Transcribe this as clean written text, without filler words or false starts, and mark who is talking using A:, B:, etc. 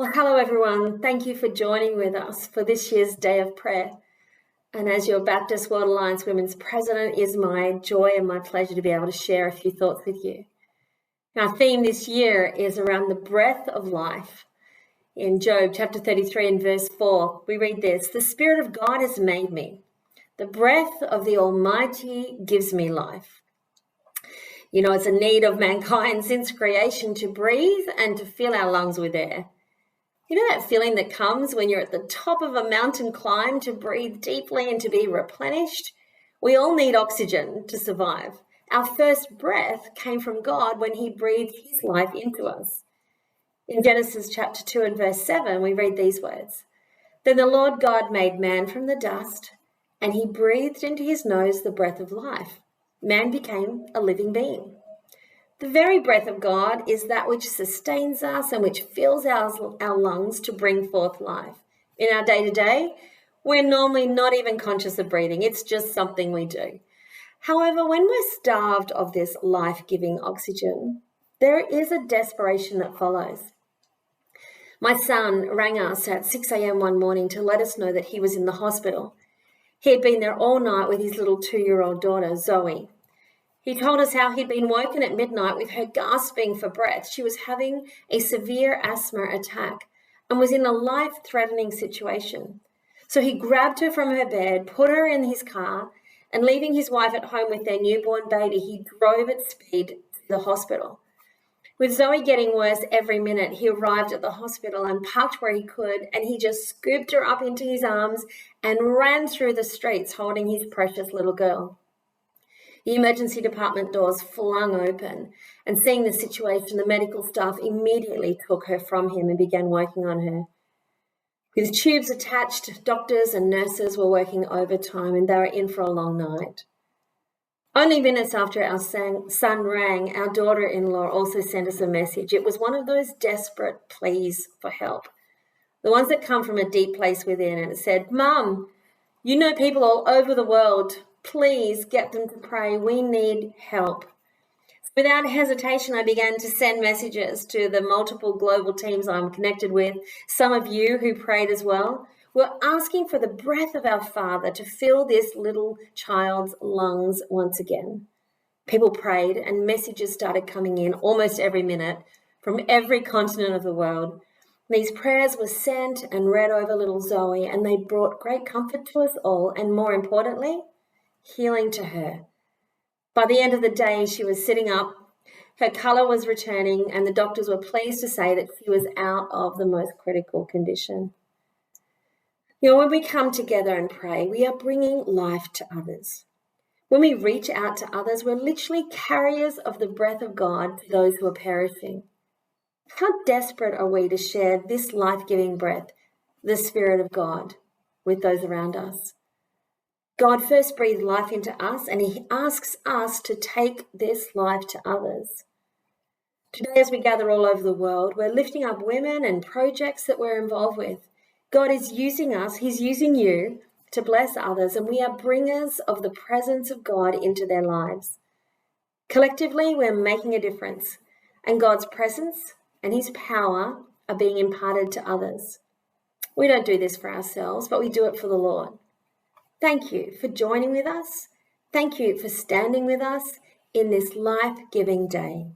A: Well, hello everyone. Thank you for joining with us for this year's Day of Prayer. And as your Baptist World Alliance Women's President, it is my joy and my pleasure to be able to share a few thoughts with you. Our theme this year is around the breath of life. In Job chapter 33 and verse 4, we read this: "The Spirit of God has made me. The breath of the Almighty gives me life." You know, it's a need of mankind since creation to breathe and to fill our lungs with air. You know that feeling that comes when you're at the top of a mountain climb to breathe deeply and to be replenished? We all need oxygen to survive. Our first breath came from God when He breathed His life into us. In Genesis chapter 2 and verse 7, we read these words: "Then the Lord God made man from the dust, and He breathed into his nose the breath of life. Man became a living being." The very breath of God is that which sustains us and which fills our lungs to bring forth life. In our day-to-day, we're normally not even conscious of breathing. It's just something we do. However, when we're starved of this life-giving oxygen, there is a desperation that follows. My son rang us at 6 a.m. one morning to let us know that he was in the hospital. He had been there all night with his little 2-year-old daughter, Zoe. He told us how he'd been woken at midnight with her gasping for breath. She was having a severe asthma attack and was in a life-threatening situation. So he grabbed her from her bed, put her in his car, and leaving his wife at home with their newborn baby, he drove at speed to the hospital. With Zoe getting worse every minute, he arrived at the hospital and parked where he could, and he just scooped her up into his arms and ran through the streets holding his precious little girl. The emergency department doors flung open, and seeing the situation, the medical staff immediately took her from him and began working on her. With tubes attached, doctors and nurses were working overtime, and they were in for a long night. Only minutes after our son rang, our daughter-in-law also sent us a message. It was one of those desperate pleas for help, the ones that come from a deep place within, and it said, "Mum, you know people all over the world. Please get them to pray. We need help." Without hesitation, I began to send messages to the multiple global teams I'm connected with. Some of you who prayed as well were asking for the breath of our Father to fill this little child's lungs once again. People prayed and messages started coming in almost every minute from every continent of the world. These prayers were sent and read over little Zoe, and they brought great comfort to us all, and more importantly, healing to her. By the end of the day, she was sitting up, her colour was returning, and the doctors were pleased to say that she was out of the most critical condition. You know, when we come together and pray, we are bringing life to others. When we reach out to others, we're literally carriers of the breath of God to those who are perishing. How desperate are we to share this life-giving breath, the Spirit of God, with those around us? God first breathed life into us, and He asks us to take this life to others. Today, as we gather all over the world, we're lifting up women and projects that we're involved with. God is using us, He's using you to bless others, and we are bringers of the presence of God into their lives. Collectively, we're making a difference, and God's presence and His power are being imparted to others. We don't do this for ourselves, but we do it for the Lord. Thank you for joining with us. Thank you for standing with us in this life-giving day.